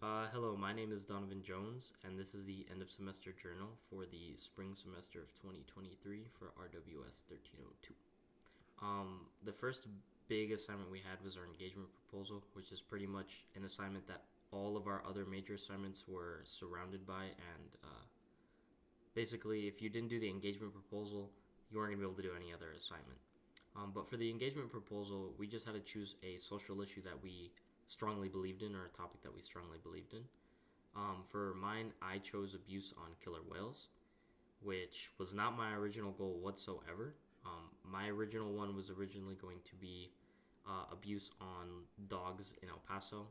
Hello, my name is Donovan Jones, and this is the end of semester journal for the spring semester of 2023 for RWS1302. The first big assignment we had was our engagement proposal, which is pretty much an assignment that all of our other major assignments were surrounded by. And basically, if you didn't do the engagement proposal, you weren't going to be able to do any other assignment. But for the engagement proposal, we just had to choose a social issue that we strongly believed in, or a topic that we strongly believed in. For mine, I chose abuse on killer whales, which was not my original goal whatsoever. My original one was originally going to be abuse on dogs in El Paso,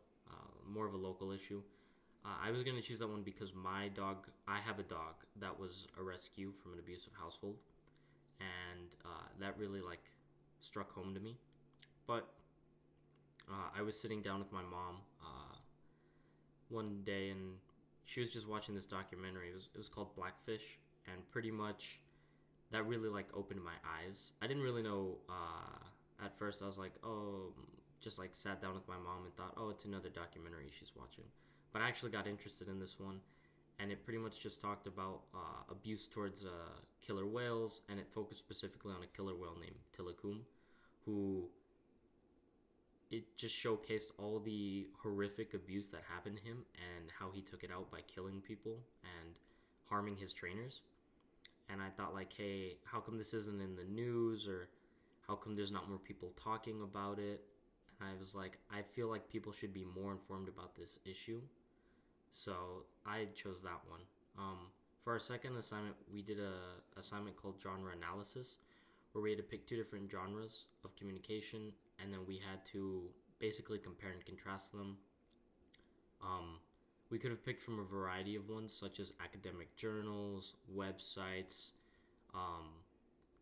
more of a local issue. I was going to choose that one because I have a dog that was a rescue from an abusive household, and that really struck home to me. But I was sitting down with my mom one day, and she was just watching this documentary. It was called Blackfish, and pretty much that really opened my eyes. I didn't really know at first. I was like, oh, just sat down with my mom and thought, oh, it's another documentary she's watching. But I actually got interested in this one, and it pretty much just talked about abuse towards killer whales, and it focused specifically on a killer whale named Tilikum, who it just showcased all the horrific abuse that happened to him and how he took it out by killing people and harming his trainers. And I thought, hey, how come this isn't in the news, or how come there's not more people talking about it? And I was like, I feel like people should be more informed about this issue. So I chose that one. For our second assignment, we did a assignment called genre analysis, where we had to pick two different genres of communication, and then we had to basically compare and contrast them. We could have picked from a variety of ones, such as academic journals, websites,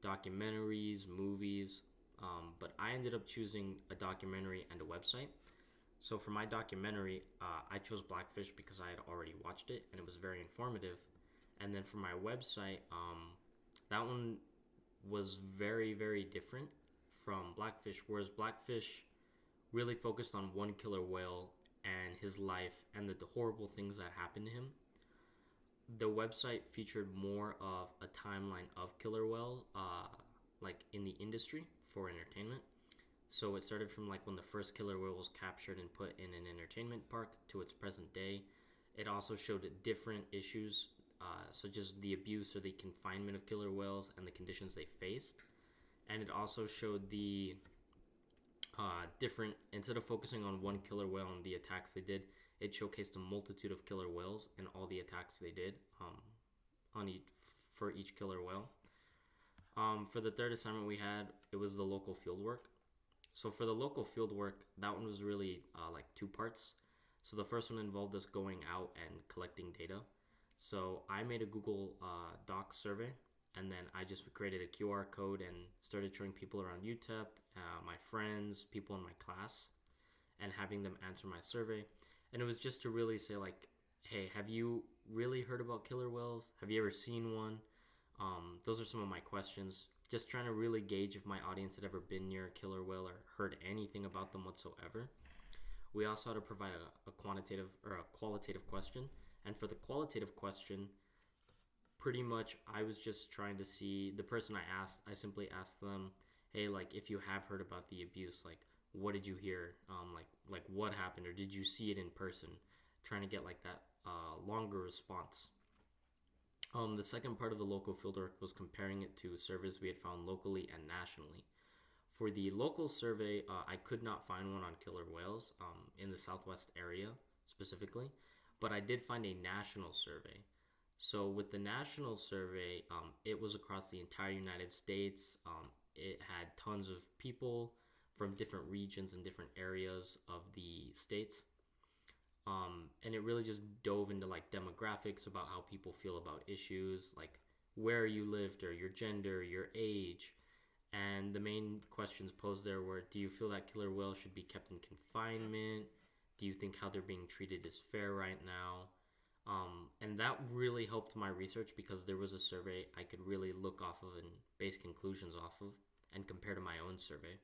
documentaries, movies, but I ended up choosing a documentary and a website. So for my documentary, I chose Blackfish because I had already watched it and it was very informative. And then for my website, that one was very, very different from Blackfish, whereas Blackfish really focused on one killer whale and his life and the horrible things that happened to him. The website featured more of a timeline of killer whale, in the industry for entertainment. So it started from when the first killer whale was captured and put in an entertainment park to its present day. It also showed different issues, such as the abuse or the confinement of killer whales and the conditions they faced. And it also showed the different, instead of focusing on one killer whale and the attacks they did, it showcased a multitude of killer whales and all the attacks they did for each killer whale. For the third assignment we had, it was the local fieldwork. So for the local fieldwork, that one was really two parts. So the first one involved us going out and collecting data. So I made a Google Docs survey, and then I just created a QR code and started showing people around UTEP, my friends, people in my class, and having them answer my survey. And it was just to really say hey, have you really heard about killer whales? Have you ever seen one? Those are some of my questions. Just trying to really gauge if my audience had ever been near a killer whale or heard anything about them whatsoever. We also had to provide a quantitative or a qualitative question. And for the qualitative question, pretty much I was just trying to see the person I simply asked them, hey, if you have heard about the abuse, what did you hear? What happened, or did you see it in person? Trying to get that longer response. The second part of the local fieldwork was comparing it to surveys we had found locally and nationally. For the local survey, I could not find one on killer whales in the Southwest area specifically, but I did find a national survey. So with the national survey, it was across the entire United States. It had tons of people from different regions and different areas of the states. And it really just dove into demographics about how people feel about issues, where you lived, or your gender, your age. And the main questions posed there were, do you feel that killer whales should be kept in confinement? Do you think how they're being treated is fair right now? And that really helped my research because there was a survey I could really look off of and base conclusions off of and compare to my own survey.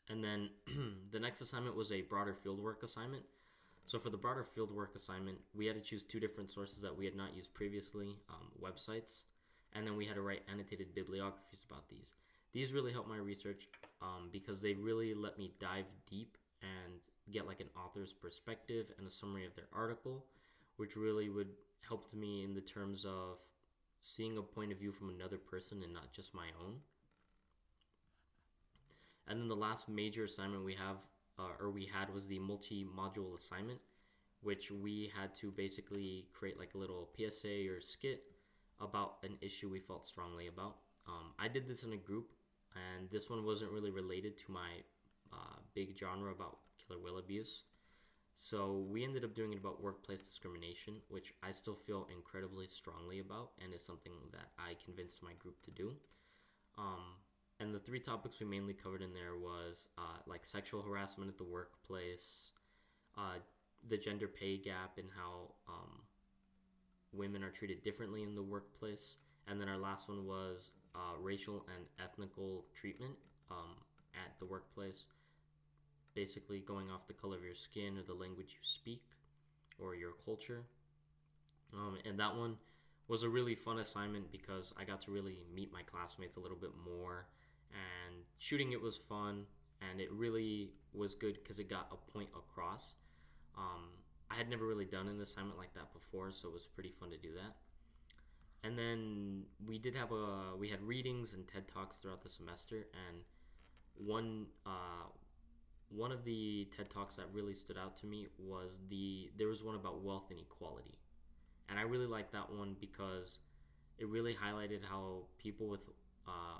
And then the next assignment was a broader fieldwork assignment. So for the broader fieldwork assignment, we had to choose two different sources that we had not used previously, websites, and then we had to write annotated bibliographies about these. These really helped my research because they really let me dive deep and get like an author's perspective and a summary of their article, which really would help me in the terms of seeing a point of view from another person and not just my own. And then the last major assignment we had was the multi-module assignment, which we had to basically create like a little PSA or skit about an issue we felt strongly about. I did this in a group, and this one wasn't really related to my big genre about killer whale abuse. So we ended up doing it about workplace discrimination, which I still feel incredibly strongly about and is something that I convinced my group to do. And the three topics we mainly covered in there was like sexual harassment at the workplace, the gender pay gap and how women are treated differently in the workplace. And then our last one was racial and ethnical treatment at the workplace, basically going off the color of your skin or the language you speak or your culture. And that one was a really fun assignment because I got to really meet my classmates a little bit more, and shooting it was fun, and it really was good because it got a point across. I had never really done an assignment like that before, so it was pretty fun to do that. And then we had readings and TED Talks throughout the semester, and one of the TED Talks that really stood out to me was there was one about wealth inequality. And I really liked that one because it really highlighted how people with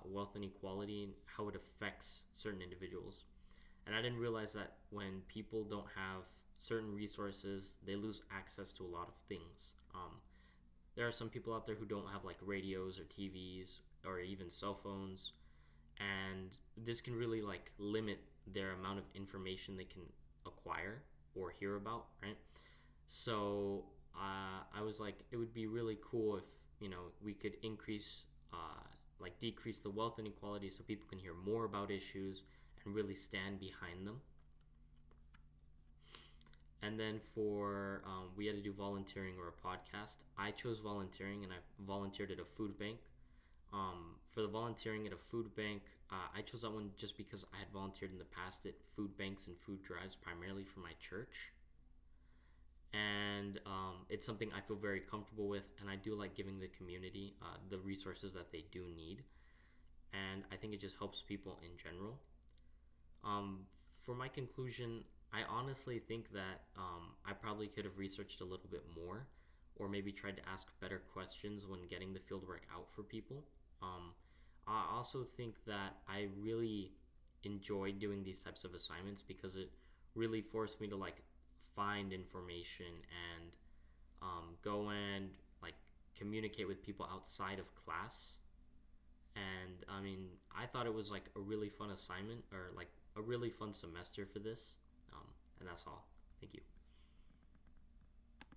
wealth inequality, how it affects certain individuals. And I didn't realize that when people don't have certain resources, they lose access to a lot of things. There are some people out there who don't have like radios or TVs or even cell phones, and this can really like limit their amount of information they can acquire or hear about, right? So I was like, it would be really cool if we could decrease the wealth inequality so people can hear more about issues and really stand behind them. And then we had to do volunteering or a podcast. I chose volunteering, and I volunteered at a food bank. For the volunteering at a food bank, I chose that one just because I had volunteered in the past at food banks and food drives, primarily for my church. And it's something I feel very comfortable with, and I do like giving the community the resources that they do need. And I think it just helps people in general. For my conclusion, I honestly think that I probably could have researched a little bit more, or maybe tried to ask better questions when getting the fieldwork out for people. I also think that I really enjoyed doing these types of assignments because it really forced me to like find information and go and like communicate with people outside of class. And I mean, I thought it was like a really fun assignment, or like a really fun semester for this. And that's all. Thank you.